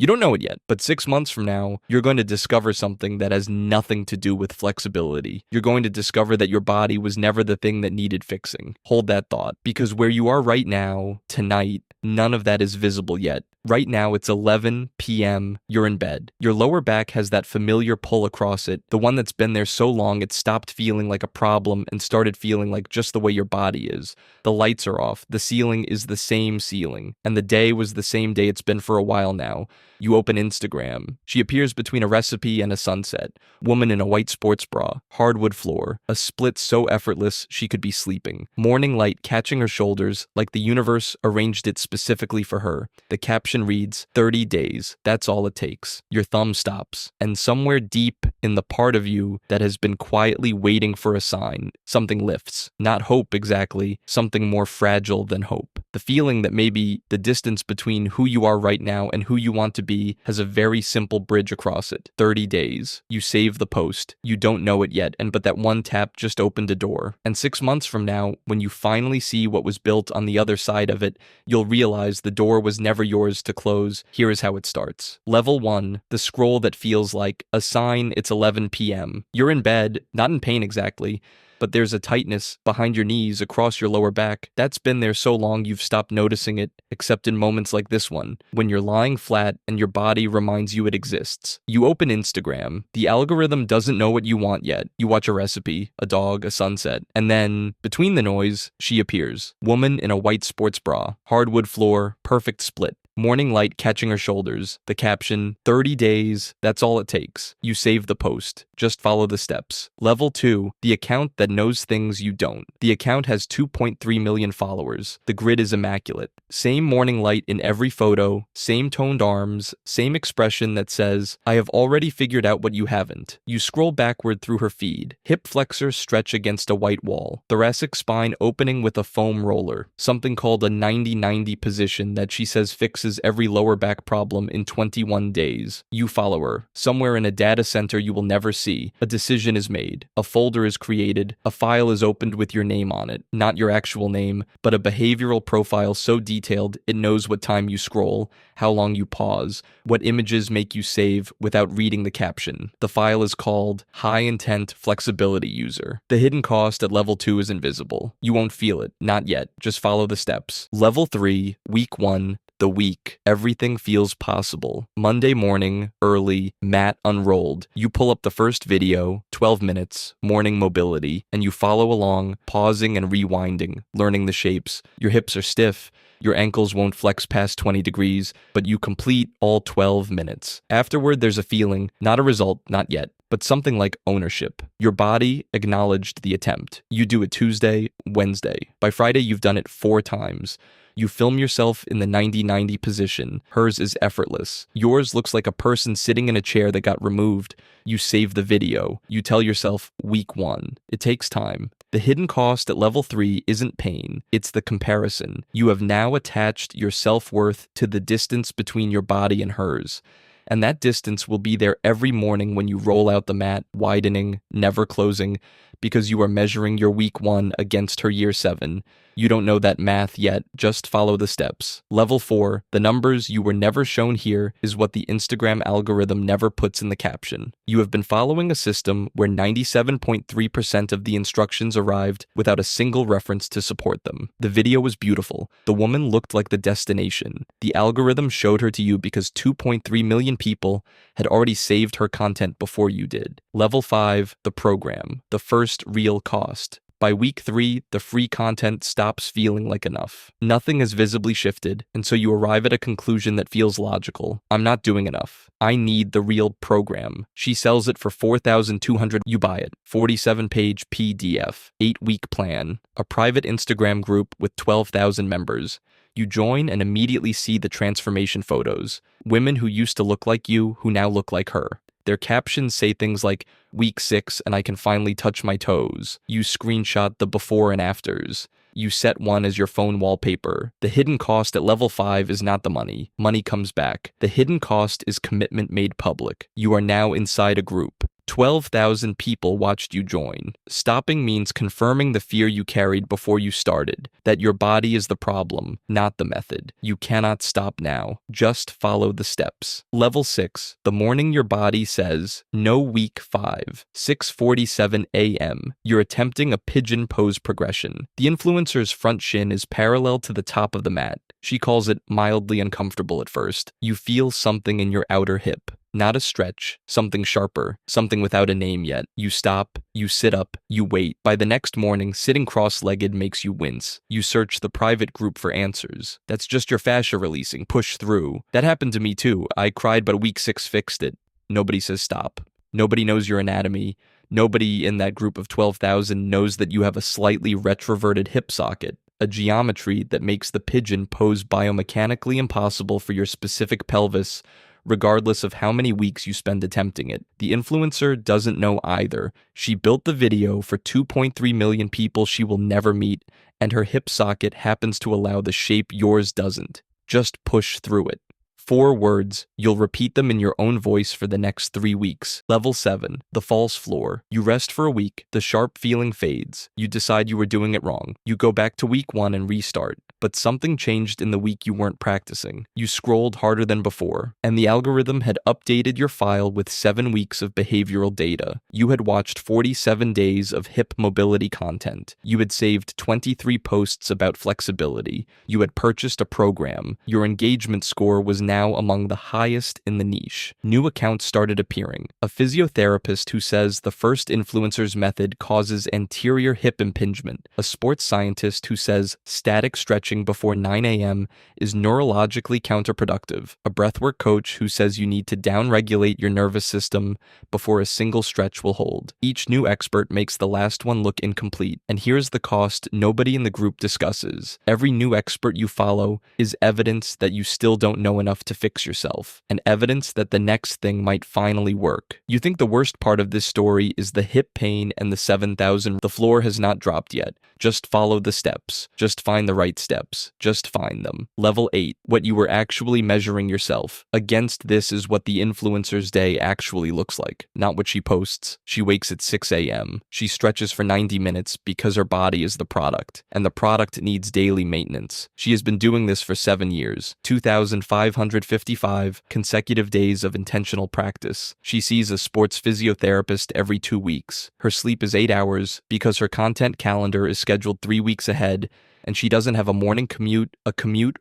You don't know it yet, but 6 months from now, you're going to discover something that has nothing to do with flexibility. You're going to discover that your body was never the thing that needed fixing. Hold that thought, because where you are right now, tonight, none of that is visible yet. Right now, it's 11 p.m. You're in bed. Your lower back has that familiar pull across it, the one that's been there so long it stopped feeling like a problem and started feeling like just the way your body is. The lights are off, the ceiling is the same ceiling, and the day was the same day it's been for a while now. You open Instagram. She appears between a recipe and a sunset. Woman in a white sports bra, hardwood floor, a split so effortless she could be sleeping. Morning light catching her shoulders like the universe arranged it specifically for her. The caption reads, 30 days, that's all it takes. Your thumb stops, and somewhere deep in the part of you that has been quietly waiting for a sign, something lifts. Not hope exactly, something more fragile than hope. The feeling that maybe the distance between who you are right now and who you want to be has a very simple bridge across it. 30 days. You save the post. You don't know it yet, but that one tap just opened a door. And 6 months from now, when you finally see what was built on the other side of it, you'll realize the door was never yours to close. Here is how it starts. Level 1, the scroll that feels like a sign it's 11 p.m. You're in bed, not in pain exactly, but there's a tightness behind your knees across your lower back. That's been there so long you've stopped noticing it, except in moments like this one, when you're lying flat and your body reminds you it exists. You open Instagram. The algorithm doesn't know what you want yet. You watch a recipe, a dog, a sunset, and then, between the noise, she appears. Woman in a white sports bra, hardwood floor, perfect split. Morning light catching her shoulders. The caption, 30 days, that's all it takes. You save the post. Just follow the steps. Level 2, the account that knows things you don't. The account has 2.3 million followers. The grid is immaculate. Same morning light in every photo, same toned arms, same expression that says, I have already figured out what you haven't. You scroll backward through her feed. Hip flexors stretch against a white wall. Thoracic spine opening with a foam roller. Something called a 90-90 position that she says fixes every lower back problem in 21 days. You follow her. Somewhere in a data center you will never see. A decision is made. A folder is created. A file is opened with your name on it. Not your actual name, but a behavioral profile so detailed it knows what time you scroll, how long you pause, what images make you save without reading the caption. The file is called High Intent Flexibility User. The hidden cost at level 2 is invisible. You won't feel it. Not yet. Just follow the steps. Level 3, week 1, the week, everything feels possible. Monday morning, early, mat unrolled. You pull up the first video, 12 minutes, morning mobility, and you follow along, pausing and rewinding, learning the shapes. Your hips are stiff. Your ankles won't flex past 20 degrees, but you complete all 12 minutes. Afterward, there's a feeling, not a result, not yet, but something like ownership. Your body acknowledged the attempt. You do it Tuesday, Wednesday. By Friday, you've done it 4 times. You film yourself in the 90-90 position. Hers is effortless. Yours looks like a person sitting in a chair that got removed. You save the video. You tell yourself, week 1. It takes time. The hidden cost at level 3 isn't pain, it's the comparison. You have now attached your self-worth to the distance between your body and hers. And that distance will be there every morning when you roll out the mat, widening, never closing, because you are measuring your week 1 against her year 7. You don't know that math yet, just follow the steps. Level 4, the numbers you were never shown here is what the Instagram algorithm never puts in the caption. You have been following a system where 97.3% of the instructions arrived without a single reference to support them. The video was beautiful. The woman looked like the destination. The algorithm showed her to you because 2.3 million people had already saved her content before you did. Level 5, the program, the first real cost. By week 3, the free content stops feeling like enough. Nothing has visibly shifted, and so you arrive at a conclusion that feels logical. I'm not doing enough. I need the real program. She sells it for $4,200. You buy it. 47-page PDF, 8-week plan, a private Instagram group with 12,000 members. You join and immediately see the transformation photos. Women who used to look like you, who now look like her. Their captions say things like, week 6 and I can finally touch my toes. You screenshot the before and afters. You set one as your phone wallpaper. The hidden cost at level 5 is not the money. Money comes back. The hidden cost is commitment made public. You are now inside a group. 12,000 people watched you join. Stopping means confirming the fear you carried before you started, that your body is the problem, not the method. You cannot stop now. Just follow the steps. Level 6. The morning your body says, no. Week 5, 6:47 a.m. You're attempting a pigeon pose progression. The influencer's front shin is parallel to the top of the mat. She calls it mildly uncomfortable at first. You feel something in your outer hip. Not a stretch, something sharper, something without a name yet. You stop, you sit up, you wait. By the next morning, sitting cross-legged makes you wince. You search the private group for answers. That's just your fascia releasing. Push through. That happened to me too. I cried, but week 6 fixed it. Nobody says stop. Nobody knows your anatomy. Nobody in that group of 12,000 knows that you have a slightly retroverted hip socket, a geometry that makes the pigeon pose biomechanically impossible for your specific pelvis, regardless of how many weeks you spend attempting it. The influencer doesn't know either. She built the video for 2.3 million people she will never meet, and her hip socket happens to allow the shape yours doesn't. Just push through it. 4 words. You'll repeat them in your own voice for the next 3 weeks. Level 7. The false floor. You rest for a week. The sharp feeling fades. You decide you were doing it wrong. You go back to week 1 and restart. But something changed in the week you weren't practicing. You scrolled harder than before, and the algorithm had updated your file with 7 weeks of behavioral data. You had watched 47 days of hip mobility content. You had saved 23 posts about flexibility. You had purchased a program. Your engagement score was now among the highest in the niche. New accounts started appearing. A physiotherapist who says the first influencer's method causes anterior hip impingement. A sports scientist who says static stretching before 9 a.m. is neurologically counterproductive. A breathwork coach who says you need to downregulate your nervous system before a single stretch will hold. Each new expert makes the last one look incomplete. And here's the cost nobody in the group discusses. Every new expert you follow is evidence that you still don't know enough to fix yourself, and evidence that the next thing might finally work. You think the worst part of this story is the hip pain and the 7,000. The floor has not dropped yet. Just follow the steps. Just find the right steps. Just find them. Level 8. What you were actually measuring yourself. Against this is what the influencer's day actually looks like, not what she posts. She wakes at 6 a.m. She stretches for 90 minutes because her body is the product, and the product needs daily maintenance. She has been doing this for 7 years. 2,555 consecutive days of intentional practice. She sees a sports physiotherapist every 2 weeks. Her sleep is 8 hours because her content calendar is scheduled 3 weeks ahead, and she doesn't have a morning commute,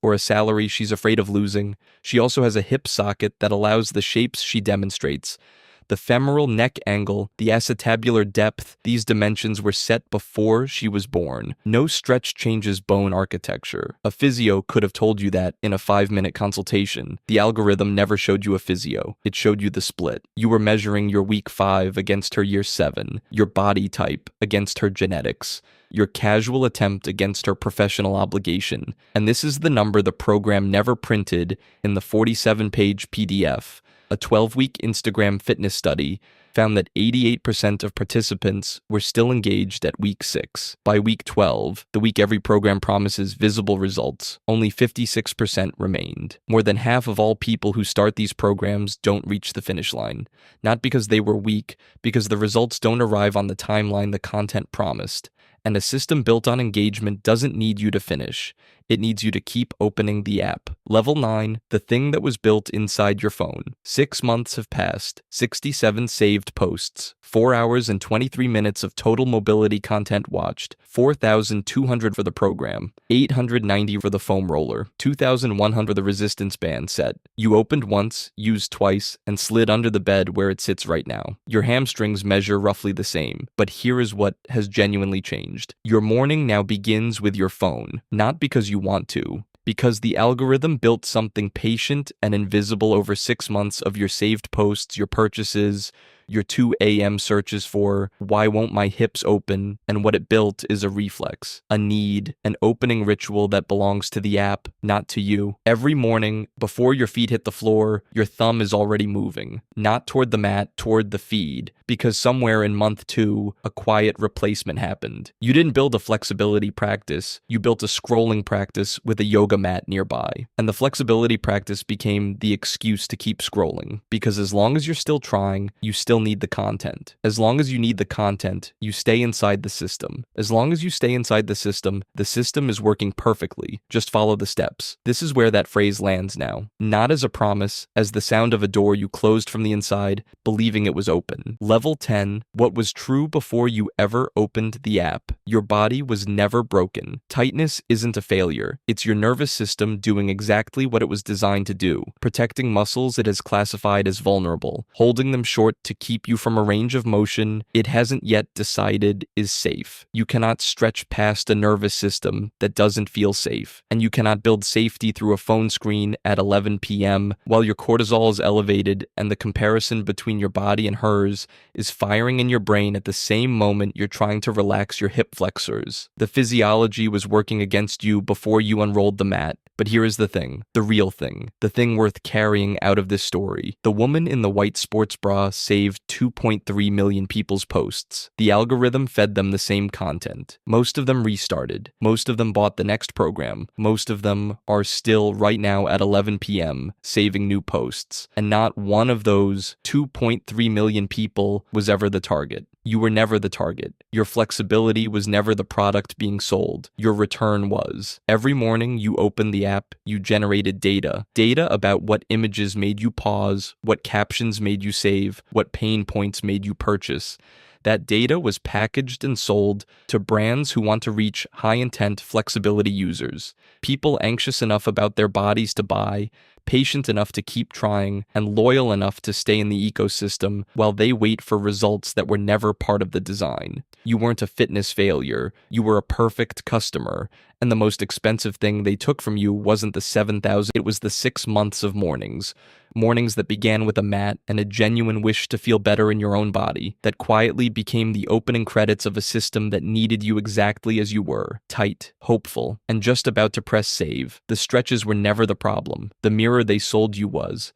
or a salary she's afraid of losing. She also has a hip socket that allows the shapes she demonstrates. The femoral neck angle, the acetabular depth, these dimensions were set before she was born. No stretch changes bone architecture. A physio could have told you that in a 5-minute consultation. The algorithm never showed you a physio. It showed you the split. You were measuring your week 5 against her year 7, your body type against her genetics, your casual attempt against her professional obligation. And this is the number the program never printed in the 47-page PDF. A 12-week Instagram fitness study found that 88% of participants were still engaged at week 6. By week 12, the week every program promises visible results, only 56% remained. More than half of all people who start these programs don't reach the finish line. Not because they were weak, because the results don't arrive on the timeline the content promised. And a system built on engagement doesn't need you to finish. It needs you to keep opening the app. Level 9, the thing that was built inside your phone. 6 months have passed, 67 saved posts, 4 hours and 23 minutes of total mobility content watched, 4,200 for the program, 890 for the foam roller, 2,100 for the resistance band set. You opened once, used twice, and slid under the bed where it sits right now. Your hamstrings measure roughly the same, but here is what has genuinely changed. Your morning now begins with your phone, not because you want to, because the algorithm built something patient and invisible over 6 months of your saved posts, your purchases, your 2 a.m. searches for why won't my hips open, and what it built is a reflex, a need, an opening ritual that belongs to the app, not to you. Every morning, before your feet hit the floor, your thumb is already moving, not toward the mat, toward the feed, because somewhere in month 2, a quiet replacement happened. You didn't build a flexibility practice, you built a scrolling practice with a yoga mat nearby. And the flexibility practice became the excuse to keep scrolling, because as long as you're still trying, you still still need the content. As long as you need the content, you stay inside the system. As long as you stay inside the system is working perfectly. Just follow the steps. This is where that phrase lands now. Not as a promise, as the sound of a door you closed from the inside, believing it was open. Level 10, what was true before you ever opened the app. Your body was never broken. Tightness isn't a failure. It's your nervous system doing exactly what it was designed to do, protecting muscles it has classified as vulnerable, holding them short to keep you from a range of motion it hasn't yet decided is safe. You cannot stretch past a nervous system that doesn't feel safe, and you cannot build safety through a phone screen at 11 p.m. while your cortisol is elevated and the comparison between your body and hers is firing in your brain at the same moment you're trying to relax your hip flexors. The physiology was working against you before you unrolled the mat. But here is the thing, the real thing, the thing worth carrying out of this story. The woman in the white sports bra saved 2.3 million people's posts. The algorithm fed them the same content. Most of them restarted. Most of them bought the next program. Most of them are still right now at 11 p.m. saving new posts. And not one of those 2.3 million people was ever the target. You were never the target. Your flexibility was never the product being sold. Your return was. Every morning you opened the app, you generated data. Data about what images made you pause, what captions made you save, what pain points made you purchase. That data was packaged and sold to brands who want to reach high-intent flexibility users, people anxious enough about their bodies to buy, patient enough to keep trying, and loyal enough to stay in the ecosystem while they wait for results that were never part of the design. You weren't a fitness failure, you were a perfect customer, and the most expensive thing they took from you wasn't the 7,000, it was the 6 months of mornings. Mornings that began with a mat and a genuine wish to feel better in your own body, that quietly became the opening credits of a system that needed you exactly as you were, tight, hopeful, and just about to press save. The stretches were never the problem. The mirror they sold you was.